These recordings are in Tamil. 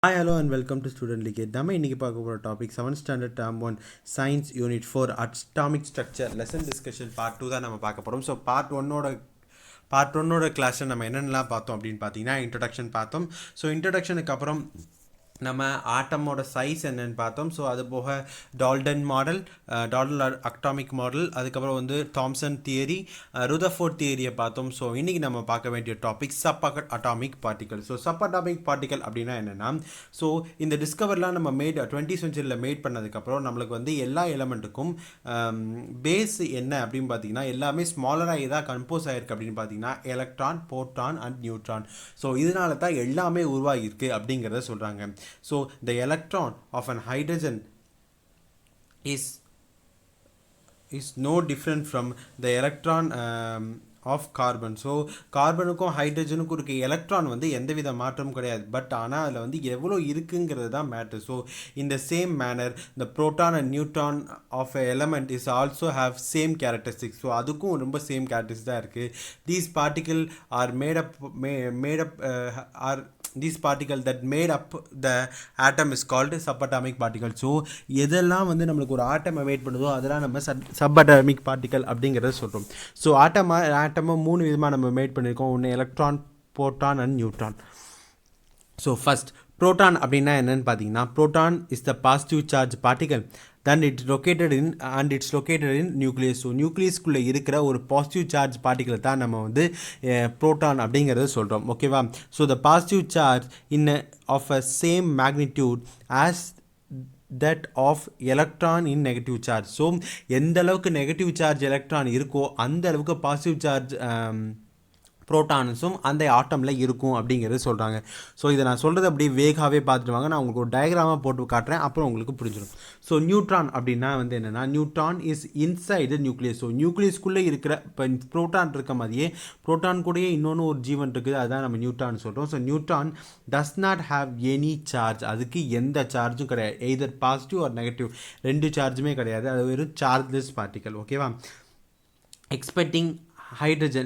Hi, hello, and welcome to Student League. நம்ம இன்னைக்கு பார்க்க போகிற topic 7th standard term 1 science unit 4 atomic structure lesson discussion part 2 தான் நம்ம பார்க்க போகிறோம். ஸோ பார்ட் ஒன்னோட கிளாஸில் நம்ம என்னென்னலாம் பார்த்தோம் அப்படின்னு பார்த்தீங்கன்னா இன்ட்ரடக்ஷன் பார்த்தோம். ஸோ இன்ட்ரடக்ஷனுக்கு அப்புறம் நம்ம ஆட்டமோட சைஸ் என்னன்னு பார்த்தோம். ஸோ அது போக டால்டன் அட்டாமிக் மாடல், அதுக்கப்புறம் வந்து தாம்சன் தியரி, ருதர்ஃபோர்ட் தியரியை பார்த்தோம். ஸோ இன்றைக்கி நம்ம பார்க்க வேண்டிய topic atomic particle. So atomic particle அப்படின்னா என்னென்னா, ஸோ இந்த டிஸ்கவர்லாம் நம்ம 20th சென்ச்சுரியில் மேட் பண்ணதுக்கப்புறம் நம்மளுக்கு வந்து எல்லா எலமெண்ட்டுக்கும் பேஸ் என்ன அப்படின்னு பார்த்தீங்கன்னா எல்லாமே ஸ்மாலராக எதாக கம்போஸ் ஆகிருக்கு அப்படின்னு பார்த்தீங்கன்னா electron, proton and neutron. So இதனால தான் எல்லாமே உருவாகியிருக்கு அப்படிங்கிறத சொல்கிறாங்க. So the electron of an hydrogen is no different from the electron of carbon. So கார்பனுக்கும் ஹைட்ரஜனுக்கும் இருக்க எலக்ட்ரான் வந்து எந்தவித மாற்றமும் கிடையாது. பட் ஆனால் அதில் வந்து எவ்வளோ இருக்குங்கிறது தான் மேட்ரு. ஸோ இந்த same manner the proton and neutron of a element is also have same characteristics. So அதுக்கும் ரொம்ப சேம் கேரக்டரிஸ்டிக்ஸ் தான் இருக்குது. These particle are these particle that made up the atom is called subatomic particle. So எதெல்லாம் வந்து நம்மளுக்கு ஒரு ஆட்டம் வெயிட் பண்ணுதோ அதெல்லாம் நம்ம சப்அட்டாமிக் பார்ட்டிகல் அப்படிங்கிறத சொல்கிறோம். ஸோ ஆட்டமை 3 விதமாக நம்ம மேட் பண்ணியிருக்கோம். ஒன்று electron, proton and neutron. So first proton அப்படின்னா என்னன்னு பார்த்தீங்கன்னா, proton is the positive charge particle. then it's located in nucleus. So நியூக்ளியஸ்குள்ளே இருக்கிற ஒரு பாசிட்டிவ் சார்ஜ் பார்ட்டிகளை தான் நம்ம வந்து புரோட்டான் அப்படிங்கிறத சொல்கிறோம். ஓகேவா? So the positive charge of a same magnitude as that of electron in negative charge. So எந்த அளவுக்கு நெகட்டிவ் சார்ஜ் எலக்ட்ரான் இருக்கோ அந்த அளவுக்கு பாசிட்டிவ் சார்ஜ் புரோட்டான்ஸும் அந்த ஆட்டமில் இருக்கும் அப்படிங்கிறது சொல்கிறாங்க. ஸோ இதை நான் சொல்கிறது அப்படியே வேகாவே பார்த்துட்டு வாங்க. நான் உங்களுக்கு ஒரு டயக்ராமாக போட்டு காட்டுறேன், அப்புறம் உங்களுக்கு புரிஞ்சிடும். ஸோ நியூட்ரான் அப்படின்னா வந்து என்னென்னா, neutron is inside nucleus. So நியூக்ளியஸ்குள்ளே இருக்கிற இப்போ புரோட்டான் இருக்க மாதிரியே புரோட்டான் கூடயே இன்னொன்று ஒரு ஜீவன் இருக்குது, அதுதான் நம்ம நியூட்ரான் சொல்கிறோம். So neutron does not have any charge. அதுக்கு எந்த சார்ஜும் கிடையாது. எய்தர் பாசிட்டிவ் ஆர் நெகட்டிவ், 2 சார்ஜுமே கிடையாது. அது வெறும் சார்ஜ்லெஸ் பார்ட்டிகல். ஓகேவா? Excepting hydrogen,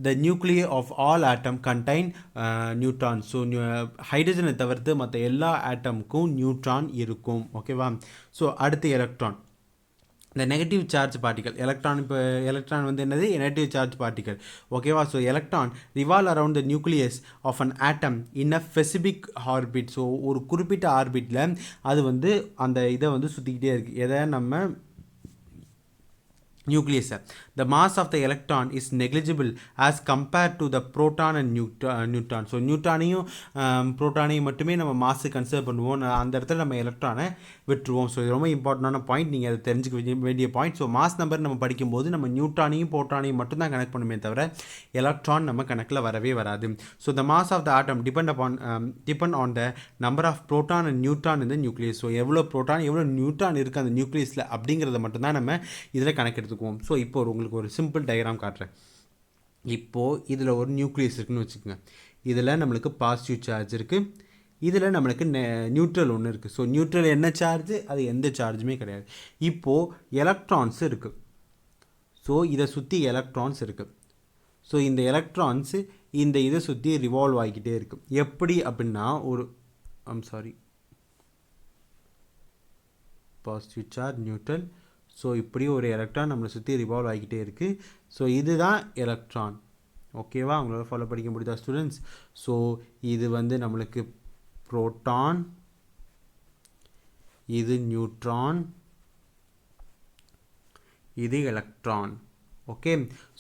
the nuclei of all atom contain neutrons. So ஹைட்ரஜனை தவிர்த்து மற்ற எல்லா ஆட்டமுக்கும் நியூட்ரான் இருக்கும். ஓகேவா? ஸோ அடுத்து எலக்ட்ரான், இந்த நெகட்டிவ் சார்ஜ் பார்ட்டிகல். எலக்ட்ரான் வந்து என்னது? Negative charge particle. ஓகேவா? So electron revolve around the nucleus of an atom in a specific orbit. So ஒரு குறிப்பிட்ட ஆர்பிட்டில் அது வந்து அந்த இதை வந்து சுற்றிக்கிட்டே இருக்குது. எதை? நம்ம nucleus. The mass of the electron is negligible as compared to the proton and neutron. So நியூட்ரானையும் புரோட்டானையும் மட்டுமே நம்ம மாஸு கன்சிடர் பண்ணுவோம். அந்த இடத்துல நம்ம எலக்ட்ரானை விட்டுருவோம். ஸோ இது ரொம்ப இம்பார்ட்டண்டான பாயிண்ட், நீங்கள் அதை தெரிஞ்சுக்க வேண்டிய பாயிண்ட். ஸோ மாஸ் நம்பர் நம்ம படிக்கும்போது நம்ம நியூட்ரானையும் புரோட்டானையும் மட்டும்தான் கனெக்ட் பண்ணுமே தவிர எலக்ட்ரான் நம்ம கணக்கில் வரவே வராது. So the mass of the atom depend on the number of proton and neutron in the nucleus. So எவ்வளோ புரோட்டான் எவ்வளோ நியூட்ரான் இருக்குது அந்த நியூக்ளியஸில் அப்படிங்கிறத மட்டும்தான் நம்ம இதில் கணக்கெடுத்துக்குவோம். ஸோ இப்போ உங்களுக்கு ஒரு சிம்பிள் டயக்ராம் காட்டுறேன். இப்போது இதில் ஒரு நியூக்ளியஸ் இருக்குதுன்னு வச்சுக்கோங்க. இதில் நம்மளுக்கு பாசிட்டிவ் சார்ஜ் இருக்குது, இதில் நம்மளுக்கு நியூட்ரல் ஒன்று இருக்குது. ஸோ நியூட்ரல் என்ன சார்ஜ்? அது எந்த சார்ஜுமே கிடையாது. இப்போது எலக்ட்ரான்ஸ் இருக்குது. ஸோ இதை சுற்றி எலக்ட்ரான்ஸ் இருக்குது. ஸோ இந்த எலக்ட்ரான்ஸு இந்த இதை சுற்றி ரிவால்வ் ஆகிக்கிட்டே இருக்குது. எப்படி அப்படின்னா, பாசிட்டிவ் சார்ஜ், நியூட்ரல். ஸோ இப்படி ஒரு எலக்ட்ரான் நம்மளை சுற்றி ரிவால்வ் ஆகிக்கிட்டே இருக்குது. ஸோ இதுதான் எலக்ட்ரான். ஓகேவா? அவங்களால ஃபாலோ படிக்க முடியுதா ஸ்டூடெண்ட்ஸ்? ஸோ இது வந்து நம்மளுக்கு புரோட்டான், இது நியூட்ரான், இது எலக்ட்ரான். ஓகே.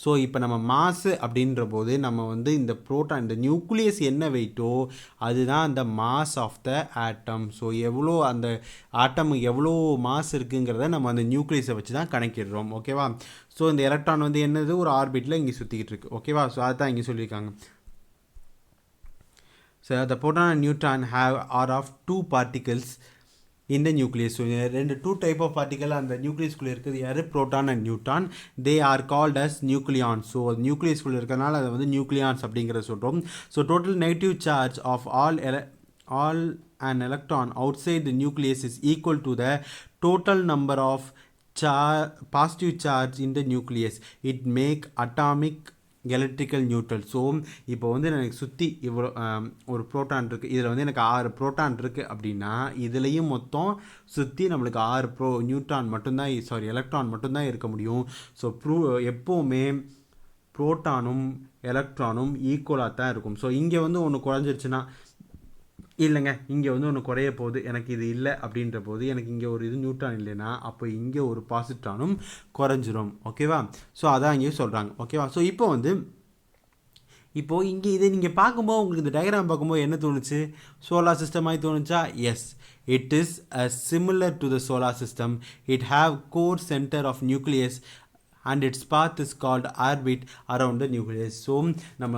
ஸோ இப்போ நம்ம மாசு அப்படின்ற போது நம்ம வந்து இந்த புரோட்டான், இந்த நியூக்ளியஸ் என்ன வெயிட்டோ அதுதான் அந்த mass of the atom. So எவ்வளோ அந்த ஆட்டம் எவ்வளோ மாஸ் இருக்குங்கிறத நம்ம அந்த நியூக்ளியஸை வச்சு தான் கணக்கிடுறோம். ஓகேவா? ஸோ இந்த எலக்ட்ரான் வந்து என்னது? ஒரு ஆர்பிட்டில் இங்கே சுற்றிக்கிட்டு இருக்குது. ஓகேவா? ஸோ அதுதான் இங்கே சொல்லியிருக்காங்க. So the proton and neutron are of 2 particles in the nucleus. So 2 type of particle அந்த நியூக்ளியஸ்குள்ளே இருக்குது. யார்? Proton and neutron. They are called as nucleons. So நியூக்ளியஸ்குள்ளே இருக்கிறதுனால அதை வந்து நியூக்ளியான்ஸ் அப்படிங்கிறத சொல்கிறோம். So total negative charge of all an electron outside the nucleus is equal to the total number of positive charge in the nucleus. It make atomic electrical neutral. So இப்போ வந்து எனக்கு சுற்றி இவ்வளோ ஒரு ப்ரோட்டான் இருக்குது, இதில் வந்து எனக்கு 6 ப்ரோட்டான் இருக்குது அப்படின்னா இதுலேயும் மொத்தம் சுற்றி நம்மளுக்கு 6 நியூட்ரான் மட்டும்தான், எலக்ட்ரான் மட்டும்தான் இருக்க முடியும். ஸோ எப்போவுமே ப்ரோட்டானும் எலக்ட்ரானும் ஈக்குவலாக தான் இருக்கும். ஸோ இங்கே வந்து ஒன்று குறைஞ்சிருச்சுன்னா, இல்லைங்க இங்கே வந்து ஒன்று குறைய போகுது, எனக்கு இது இல்லை அப்படின்ற போது எனக்கு இங்கே ஒரு இது நியூட்ரான் இல்லைன்னா அப்போ இங்கே ஒரு பாசிட்ரானும் குறைஞ்சிரும். ஓகேவா? ஸோ அதான் இங்கேயும் சொல்கிறாங்க. ஓகேவா? ஸோ இப்போது இங்கே இதை நீங்கள் பார்க்கும்போது உங்களுக்கு இந்த டயக்ராம் பார்க்கும்போது என்ன தோணுச்சு? சோலார் சிஸ்டம் மாதிரி தோணுச்சா? Yes, it is similar to the solar system. It have core centre of nucleus and its path is called orbit around the nucleus. So நம்ம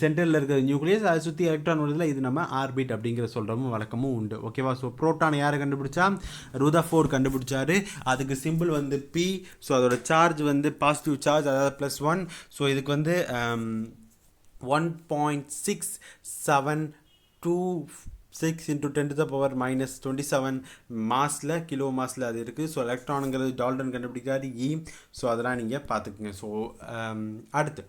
சென்டரில் இருக்கிற நியூக்ளியஸ் அதை சுற்றி எலக்ட்ரான் வருதுல, இது நம்ம ஆர்பிட் அப்படிங்கிற சொல்கிறமும் வழக்கமும் உண்டு. ஓகேவா? ஸோ ப்ரோட்டானை யார் கண்டுபிடிச்சா? ருதர்ஃபோர்ட் கண்டுபிடிச்சாரு. அதுக்கு சிம்பிள் வந்து பி. ஸோ அதோட சார்ஜ் வந்து பாசிட்டிவ் சார்ஜ், அதாவது +1. ஸோ இதுக்கு வந்து 1.672 into 10 to the power minus 27 மாஸில், kilo மாஸில் அது இருக்குது. ஸோ எலக்ட்ரானுங்கிறது டால்டன் கண்டுபிடிக்காது இ. ஸோ அதெல்லாம் நீங்கள் பார்த்துக்குங்க. ஸோ அடுத்து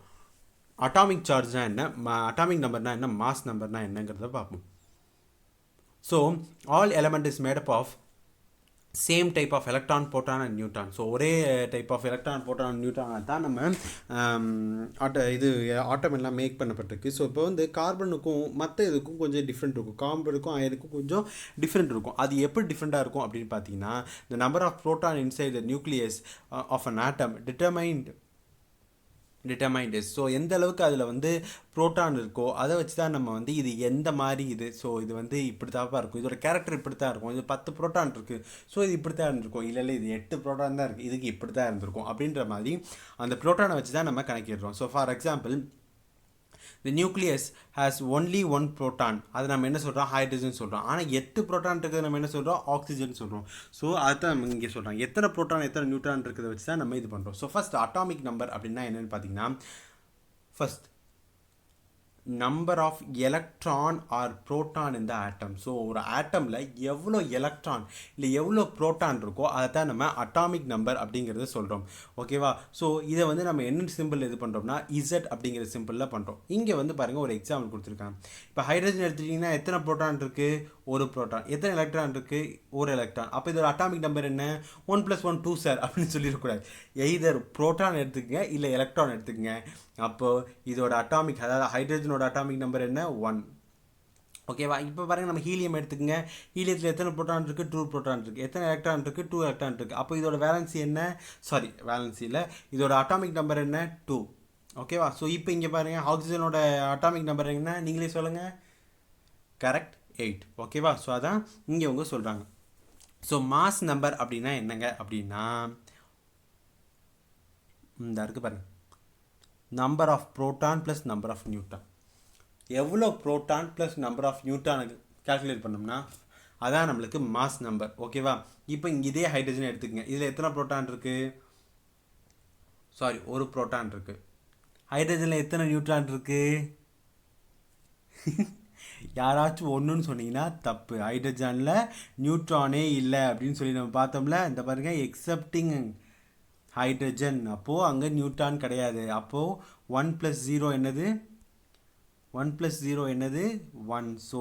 அட்டாமிக் சார்ஜ்னால் என்ன, அட்டாமிக் நம்பர்னால் என்ன, மாஸ் நம்பர்னால் என்னங்கிறத பார்ப்போம். So all element is made up of same type of electron, proton and neutron. So ஒரே type of electron, proton and neutron தான் நம்ம ஆட்டம் எல்லாம் மேக் பண்ணப்பட்டிருக்கு. ஸோ இப்போ வந்து கார்பனுக்கும் மற்ற இதுக்கும் கொஞ்சம் டிஃப்ரெண்ட் இருக்கும், கார்பனுக்கும் அயனுக்கும் கொஞ்சம் டிஃப்ரெண்ட் இருக்கும். அது எப்படி டிஃப்ரெண்ட்டாக இருக்கும் அப்படின்னு பார்த்தீங்கன்னா, the number of proton inside the nucleus of an atom determined. So எந்த அளவுக்கு அதில் வந்து ப்ரோட்டான் இருக்கோ அதை வச்சு தான் நம்ம வந்து இது எந்த மாதிரி இது. ஸோ இது வந்து இப்படி தான்ப்பா இருக்கும், இதோட கேரக்டர் இப்படி தான் இருக்கும், இது 10 ப்ரோட்டான் இருக்குது ஸோ இது இப்படி தான் இருந்திருக்கும், இல்லை இது 8 ப்ரோட்டான் தான் இருக்குது, இதுக்கு இப்படி தான் இருந்திருக்கும் அப்படின்ற மாதிரி அந்த ப்ரோட்டானை வச்சு தான் நம்ம கணக்கிடுறோம். So for example, the nucleus has only one proton. அது நம்ம என்ன சொல்கிறோம்? ஹைட்ரஜன் சொல்கிறோம். ஆனால் 8 ப்ரோட்டான் இருக்குது, நம்ம என்ன சொல்கிறோம்? ஆக்சிஜன் சொல்கிறோம். ஸோ அதுதான் நம்ம இங்கே சொல்கிறோம். எத்தனை ப்ரோட்டான் எத்தனை நியூட்ரான் இருக்கிறத வச்சு தான் நம்ம இது பண்ணுறோம். ஸோ ஃபஸ்ட் அட்டாமிக் நம்பர் அப்படின்னா என்னென்னு பார்த்தீங்கன்னா, first number of electron or proton இந்த ஆட்டம். ஸோ ஒரு ஆட்டமில் எவ்வளோ எலக்ட்ரான் இல்லை எவ்வளோ ப்ரோட்டான் இருக்கோ அதை தான் நம்ம அட்டாமிக் நம்பர் அப்படிங்கிறத சொல்கிறோம். ஓகேவா? ஸோ இதை வந்து நம்ம என்ன சிம்பிள் இது பண்ணுறோம்னா இசட் அப்படிங்கிற சிம்பிளில் பண்ணுறோம். இங்கே வந்து பாருங்கள் ஒரு எக்ஸாம்பிள் கொடுத்துருக்காங்க. இப்போ ஹைட்ரஜன் எடுத்துட்டிங்கன்னா எத்தனை ப்ரோட்டான் இருக்குது? ஒரு ப்ரோட்டான். எத்தனை எலக்ட்ரான் இருக்குது? ஒரு எலக்ட்ரான். அப்போ இதோட அட்டாமிக் நம்பர் என்ன? 1 + 1 2 சார் அப்படின்னு சொல்லிடக்கூடாது. எய்தர் ப்ரோட்டான் எடுத்துக்கங்க இல்லை எலக்ட்ரான் எடுத்துக்கங்க. அப்போது இதோட அட்டாமிக், அதாவது ஹைட்ரஜனோட அட்டாமிக் நம்பர் என்ன? 1. ஓகேவா? இப்போ பாருங்கள், நம்ம ஹீலியம் எடுத்துக்கங்க. ஹீலியத்தில் எத்தனை ப்ரோட்டான் இருக்குது? 2 ப்ரோட்டான் இருக்குது. எத்தனை எலக்ட்ரான் இருக்குது? 2 எலக்ட்ரான் இருக்குது. அப்போ இதோட வேலன்சி என்ன? வேலன்சியில் இதோட அட்டாமிக் நம்பர் என்ன? 2. ஓகேவா? ஸோ இப்போ இங்கே பாருங்கள், ஆக்சிஜனோட அட்டாமிக் நம்பர் என்ன? நீங்களே சொல்லுங்கள். கரெக்ட், 8. ஓகேவா? ஸோ அதான் இங்கே அவங்க சொல்கிறாங்க. ஸோ மாஸ் நம்பர் அப்படின்னா என்னங்க அப்படின்னா, இந்த இருக்குது பாருங்கள், number of proton plus number of neutron. எவ்வளோ ப்ரோட்டான் ப்ளஸ் நம்பர் ஆஃப் நியூட்ரானுக்கு கால்குலேட் பண்ணோம்னா அதான் நம்மளுக்கு மாஸ் நம்பர். ஓகேவா? இப்போ இங்கே இதே ஹைட்ரஜன் எடுத்துக்கங்க. இதில் எத்தனை ப்ரோட்டான் இருக்குது? ஒரு ப்ரோட்டான் இருக்குது. ஹைட்ரஜனில் எத்தனை நியூட்ரான் இருக்குது? யாராச்சும் ஒன்றுன்னு சொன்னீங்கன்னா தப்பு. ஹைட்ரஜனில் நியூட்ரானே இல்லை அப்படின்னு சொல்லி நம்ம பார்த்தோம்ல. இந்த பாருங்கள், எக்ஸப்டிங் ஹைட்ரஜன், அப்போது அங்கே நியூட்ரான் கிடையாது. அப்போது 1 + 0 என்னது? 1 + 0 என்னது? 1. ஸோ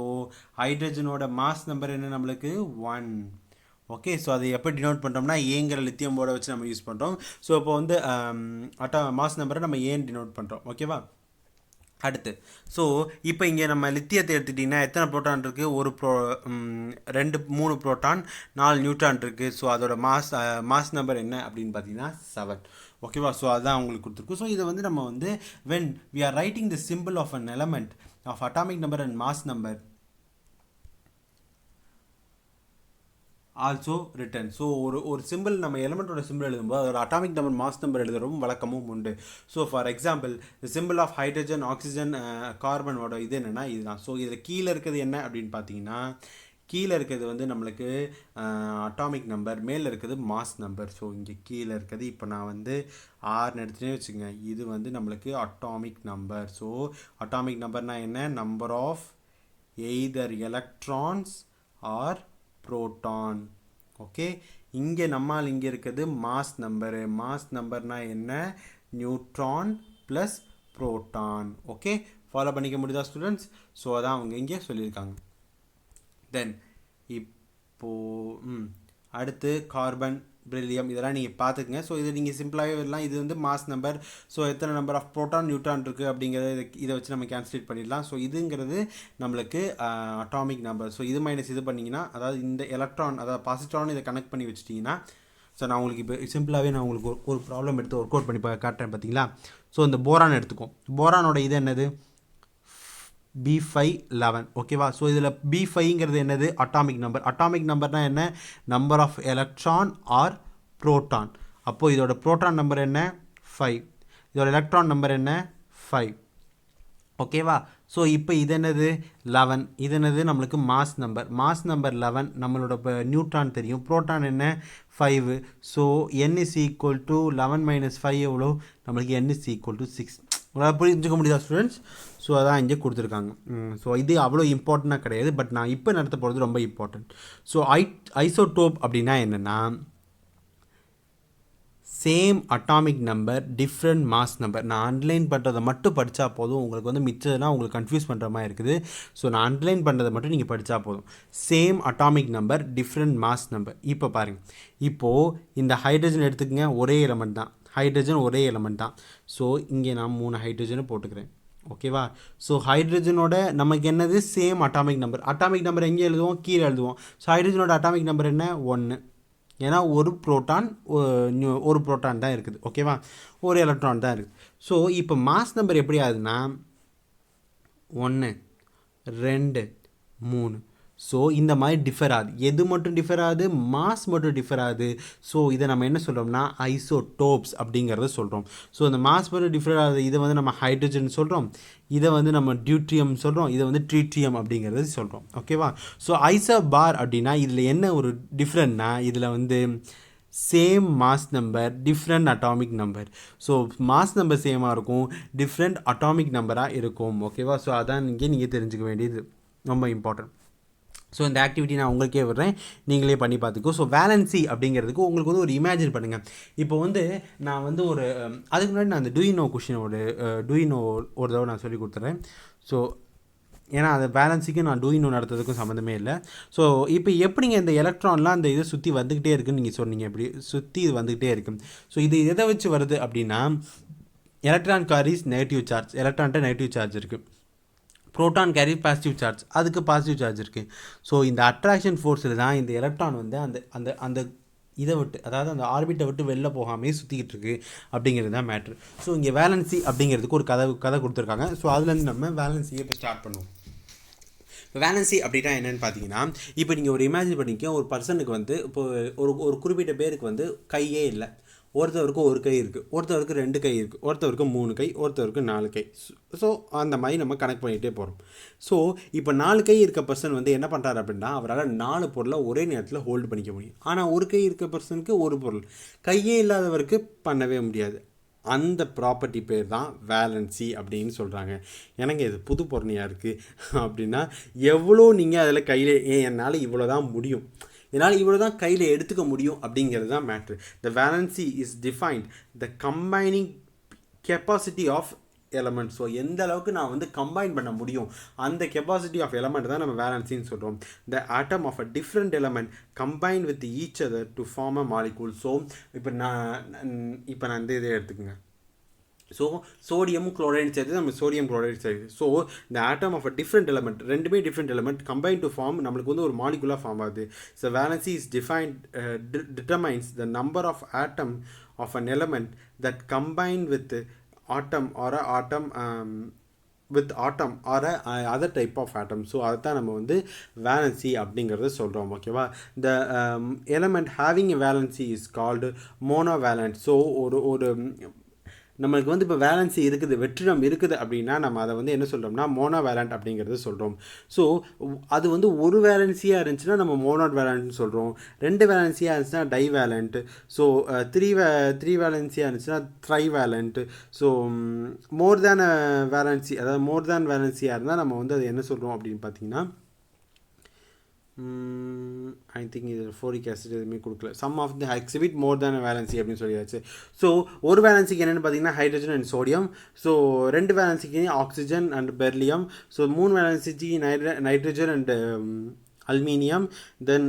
ஹைட்ரஜனோட மாஸ் நம்பர் என்ன நம்மளுக்கு? 1. ஓகே. ஸோ அதை எப்போ டினோட் பண்ணுறோம்னா ஏங்கிற லித்தியம் போர்டை வச்சு நம்ம யூஸ் பண்ணுறோம். ஸோ இப்போ வந்து மாஸ் நம்பரை நம்ம ஏன் டினோட் பண்ணுறோம். ஓகேவா? அடுத்து ஸோ இப்போ இங்கே நம்ம லித்தியத்தை எடுத்துட்டிங்கன்னா எத்தனை ப்ரோட்டான் இருக்குது? 3 ப்ரோட்டான் 4 நியூட்ரான் இருக்குது. ஸோ அதோட மாஸ் நம்பர் என்ன அப்படின்னு பார்த்தீங்கன்னா 7. ஓகேவா? ஸோ அதுதான் உங்களுக்கு கொடுத்துருக்கும். ஸோ இதை வந்து நம்ம வந்து when we are writing the symbol of an element of atomic number and mass number also written. So ஒரு சிம்பிள், நம்ம எலமெண்ட்டோட சிம்பிள் எழுதும்போது அதோட அட்டாமிக் நம்பர், மாஸ் நம்பர் எழுதுறவும் வழக்கமும் உண்டு. So for example, the symbol of hydrogen, oxygen, கார்பனோட இது என்னென்னா இதுதான். ஸோ இதில் கீழே இருக்கிறது என்ன அப்படின்னு பார்த்தீங்கன்னா, கீழே இருக்கிறது வந்து நம்மளுக்கு அட்டாமிக் நம்பர், மேலே இருக்கிறது மாஸ் நம்பர். ஸோ இங்கே கீழே இருக்கிறது இப்போ நான் வந்து 6 எடுத்துகிட்டே வச்சுக்கோங்க. இது வந்து நம்மளுக்கு அட்டாமிக் நம்பர். ஸோ அட்டாமிக் நம்பர்னால் என்ன? Number of either electrons or proton. Okay. இங்கே நம்மால் இங்கே இருக்கிறது மாஸ் நம்பரு. மாஸ் நம்பர்னால் என்ன? Neutron plus proton. Okay, follow பண்ணிக்க முடியுதா ஸ்டூடெண்ட்ஸ்? ஸோ அதான் அவங்க இங்கே சொல்லியிருக்காங்க. தென் இப்போது அடுத்து கார்பன், பெரிலியம் இதெல்லாம் நீங்கள் பார்த்துக்குங்க. ஸோ இது நீங்கள் சிம்பிளாகவே வரலாம். இது வந்து மாஸ் நம்பர். ஸோ எத்தனை நம்பர் ஆஃப் ப்ரோட்டான் நியூட்ரான் இருக்குது அப்படிங்கிறத இதை வச்சு நம்ம கேன்சலேட் பண்ணிடலாம். ஸோ இதுங்கிறது நம்மளுக்கு அட்டாமிக் நம்பர். ஸோ இது மைனஸ் இது பண்ணிங்கன்னா, அதாவது இந்த எலக்ட்ரான் அதாவது பாசிட்ரான் இதை கனெக்ட் பண்ணி வச்சிட்டிங்கன்னா, ஸோ நான் உங்களுக்கு இப்போ சிம்பிளாகவே நான் உங்களுக்கு ஒரு ப்ராப்ளம் எடுத்து ஒர்க் அவுட் பண்ணி காட்டுறேன் பார்த்தீங்களா. ஸோ இந்த போரான் எடுத்துக்கும். போரானோட இது என்னது? B511. ஓகேவா? ஸோ இதில் B5ங்கிறது என்னது? Atomic number. அட்டாமிக் நம்பர்னால் என்ன? Number of electron or proton. அப்போது இதோட ப்ரோட்டான் நம்பர் என்ன? 5. இதோட எலக்ட்ரான் நம்பர் என்ன? 5. ஓகேவா? ஸோ இப்போ இது என்னது? 11. இது என்னது? நம்மளுக்கு மாஸ் நம்பர். Mass number 11. நம்மளோட இப்போ நியூட்ரான் தெரியும். ப்ரோட்டான் என்ன? 5. So n is equal to 11 - 5 எவ்வளோ? நம்மளுக்கு n is equal to 6. உங்களால் புரிஞ்சுக்க முடியுதா ஸ்டூடெண்ட்ஸ்? ஸோ அதான் இங்கே கொடுத்துருக்காங்க. ஸோ இது அவ்வளோ இம்பார்ட்டண்ட்டாக கிடையாது, பட் நான் இப்போ நடத்த போகிறது ரொம்ப இம்பார்ட்டண்ட். ஸோ ஐசோடோப் அப்படின்னா என்னென்னா, same atomic number different mass number. நான் அண்டர்லைன் பண்ணுறதை மட்டும் படித்தா போதும். உங்களுக்கு வந்து மிச்சதெல்லாம் உங்களுக்கு கன்ஃபியூஸ் பண்ணுற மாதிரி இருக்குது. ஸோ நான் அண்டர்லைன் பண்ணுறதை மட்டும் நீங்கள் படித்தா போதும். Same atomic number different mass number. இப்போ பாருங்கள், இப்போது இந்த ஹைட்ரஜன் எடுத்துக்கங்க, ஒரே எலமெண்ட் தான். ஹைட்ரஜன் ஒரே எலமெண்ட் தான். ஸோ இங்கே நான் 3 ஹைட்ரஜனை போட்டுக்கிறேன். ஓகேவா? ஸோ ஹைட்ரஜனோட நமக்கு என்னது? Same atomic number. Atomic number எங்கே எழுதுவோம்? கீழே எழுதுவோம். ஸோ ஹைட்ரஜனோட அட்டாமிக் நம்பர் என்ன? 1. ஏன்னா ஒரு ப்ரோட்டான் தான் இருக்குது. ஓகேவா? ஒரு எலக்ட்ரான் தான் இருக்குது. ஸோ இப்போ மாஸ் நம்பர் எப்படி ஆகுதுன்னா 1 2 3. ஸோ இந்த மாதிரி டிஃபர் ஆகுது. எது மட்டும் டிஃபர் ஆகுது? மாஸ் மட்டும் டிஃபர் ஆகுது. ஸோ இதை நம்ம என்ன சொல்கிறோம்னா ஐசோடோப்ஸ் அப்படிங்கிறத சொல்கிறோம். ஸோ இந்த மாஸ் மட்டும் டிஃபர் ஆகுது. இதை வந்து நம்ம ஹைட்ரஜன் சொல்கிறோம், இதை வந்து நம்ம டியூட்ரியம் சொல்கிறோம், இதை வந்து ட்ரீட்ரியம் அப்படிங்கிறது சொல்கிறோம். ஓகேவா? ஸோ ஐசோபார் அப்படின்னா இதில் என்ன ஒரு டிஃப்ரெண்ட்னா, இதில் வந்து same mass number different atomic number. So mass number சேமாக இருக்கும், டிஃப்ரெண்ட் அட்டாமிக் நம்பராக இருக்கும். ஓகேவா? ஸோ அதான் இங்கே நீங்கள் தெரிஞ்சுக்க வேண்டியது ரொம்ப இம்பார்ட்டன்ட். ஸோ இந்த ஆக்டிவிட்டி நான் உங்களுக்கே விடுறேன், நீங்களே பண்ணி பார்த்துக்கோ. ஸோ வேலன்சி அப்படிங்கிறதுக்கு உங்களுக்கு வந்து ஒரு இமேஜின் பண்ணுங்கள். இப்போ வந்து நான் வந்து ஒரு அதுக்கு முன்னாடி நான் அந்த டூயினோ கொஷினோட டூயினோ ஒரு தடவை நான் சொல்லி கொடுத்துட்றேன். ஸோ ஏன்னா அந்த பேலன்ஸுக்கும் நான் டூயினோ நடத்துறதுக்கும் சம்மந்தமே இல்லை. ஸோ இப்போ எப்படிங்க இந்த எலக்ட்ரான்லாம் அந்த இதை சுற்றி வந்துக்கிட்டே இருக்குன்னு நீங்கள் சொன்னீங்க. எப்படி சுற்றி இது வந்துக்கிட்டே இருக்குது. ஸோ இது எதை வச்சு வருது அப்படின்னா, எலக்ட்ரான் கேரிஸ் நெகட்டிவ் சார்ஜ். எலக்ட்ரான்கிட்ட நெகட்டிவ் சார்ஜ் இருக்குது. ப்ரோட்டான் கேரி பாசிட்டிவ் சார்ஜ், அதுக்கு பாசிட்டிவ் சார்ஜ் இருக்குது. ஸோ இந்த அட்ராக்ஷன் ஃபோர்ஸில் தான் இந்த எலக்ட்ரான் வந்து அந்த அந்த அந்த இதை விட்டு, அதாவது அந்த ஆர்பிட்டை விட்டு வெளில போகாமே சுற்றிக்கிட்டு இருக்குது அப்படிங்கிறது தான் மேட்ரு. ஸோ இங்கே வேலன்சி அப்படிங்கிறதுக்கு ஒரு கதை கொடுத்துருக்காங்க. ஸோ அதுலேருந்து நம்ம வேலன்சியை இப்போ ஸ்டார்ட் பண்ணுவோம். இப்போ வேலன்சி அப்படின்னா என்னென்னு பார்த்தீங்கன்னா, இப்போ நீங்கள் ஒரு இமேஜின் பண்ணிக்க, ஒரு பர்சனுக்கு வந்து இப்போ ஒரு குறிப்பிட்ட பேருக்கு வந்து கையே இல்லை. ஒருத்தவருக்கு ஒரு கை இருக்குது, ஒருத்தவருக்கு 2 கை இருக்குது, ஒருத்தவருக்கு 3 கை, ஒருத்தவருக்கு 4 கை. ஸோ அந்த மாதிரி நம்ம கனெக்ட் பண்ணிகிட்டே போகிறோம். ஸோ இப்போ 4 கை இருக்க பர்சன் வந்து என்ன பண்ணுறாரு அப்படின்னா, அவரால் 4 பொருளை ஒரே நேரத்தில் ஹோல்டு பண்ணிக்க முடியும். ஆனால் ஒரு கை இருக்க பர்சனுக்கு ஒரு பொருள், கையே இல்லாதவருக்கு பண்ணவே முடியாது. அந்த ப்ராப்பர்ட்டி பேர் தான் வேலன்சி அப்படின்னு சொல்கிறாங்க. எனக்கு இது புது பொருணையாக இருக்குது அப்படின்னா, எவ்வளோ நீங்கள் அதில் கையில் என்னால் இவ்வளோ தான் முடியும், என்னால் இவ்வளோ தான் கையில் எடுத்துக்க முடியும் அப்படிங்கிறது தான் matter. The valency is defined the combining capacity of element. So எந்த அளவுக்கு நான் வந்து கம்பைன் பண்ண முடியும், அந்த கெப்பாசிட்டி ஆஃப் எலமெண்ட் தான் நம்ம வேலன்சின்னு சொல்கிறோம். The atom of a different element combine with each other to form a molecule. So இப்போ நான் இந்த இதை எடுத்துக்கோங்க. ஸோ சோடியமும் குளோரைடும் சேர்த்து நம்ம சோடியம் குளோரைடு சேர்த்து. ஸோ இந்த ஆட்டம் ஆஃப் அ டிஃப்ரெண்ட் எலமெண்ட், ரெண்டுமே different element combine to form நம்மளுக்கு வந்து ஒரு மாலிகுலாக ஃபார்ம் ஆகுது. So valency is defined determines the number of atom of an element that combine with atom R atom with atom R other type of atom. So அதை தான் நம்ம வந்து வேலன்சி அப்படிங்கிறத சொல்கிறோம். ஓகேவா? த element having a valency is called monovalent. So ஒரு நம்மளுக்கு வந்து இப்போ வேலன்சி இருக்குது, வெற்றிடம் இருக்குது அப்படின்னா நம்ம அதை வந்து என்ன சொல்கிறோம்னா மோனோவேலண்ட் அப்படிங்கிறது சொல்கிறோம். ஸோ அது வந்து ஒரு வேலன்சியாக இருந்துச்சுன்னா நம்ம மோனோட் வேலண்ட்னு சொல்கிறோம். 2 வேலன்சியாக இருந்துச்சுன்னா டைவேலண்ட். ஸோ த்ரீ வேலன்சியாக இருந்துச்சுன்னா trivalent. So more than valency, அதாவது மோர் தேன் வேலன்சியாக இருந்தால் நம்ம வந்து அது என்ன சொல்கிறோம் அப்படின்னு பார்த்தீங்கன்னா ஐ திங்க் இது ஃபோரிக் ஆசிட் எதுவுமே கொடுக்கல. Some of the exhibit more than valency அப்படின்னு சொல்லியாச்சு. ஸோ ஒரு வேலன்சிக்கு என்னென்னு பார்த்தீங்கன்னா ஹைட்ரஜன் அண்ட் சோடியம். ஸோ 2 வேலன்சிக்கு ஆக்சிஜன் அண்ட் பெர்லியம். ஸோ 3 வேலன்சிக்கு nitrogen and aluminium. Then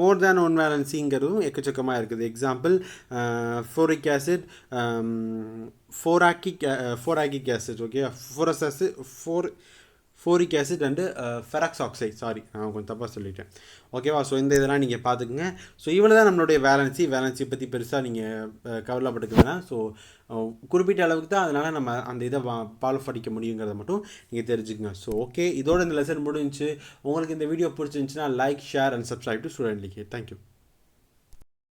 more than 1 வேலன்சிங்கிறதும் எக்கச்சக்கமாக இருக்குது. எக்ஸாம்பிள் ஃபோரிக் ஆசிட், ஃபோராக்கிக் acid, okay, phosphorous acid, phosphoric acid and ferrous oxide. Sorry, நான் கொஞ்சம் தப்பாக சொல்லிட்டேன். ஓகேவா? ஸோ இந்த இதெல்லாம் நீங்கள் பார்த்துக்குங்க. ஸோ இவ்வளோ தான் நம்மளுடைய வேலன்சி பற்றி பெருசாக நீங்கள் கவலைப்பட்டுக்க வேணாம். ஸோ குறிப்பிட்ட அளவுக்கு தான், அதனால் நம்ம அந்த இதை ஃபாலோ படிக்க முடியுங்கிறத மட்டும் நீங்கள் தெரிஞ்சுக்கங்க. ஸோ ஓகே, இதோட இந்த லெசன் முடிஞ்சிச்சு. உங்களுக்கு இந்த வீடியோ பிடிச்சிருந்துச்சுன்னா like, share and subscribe to student league. Thank you.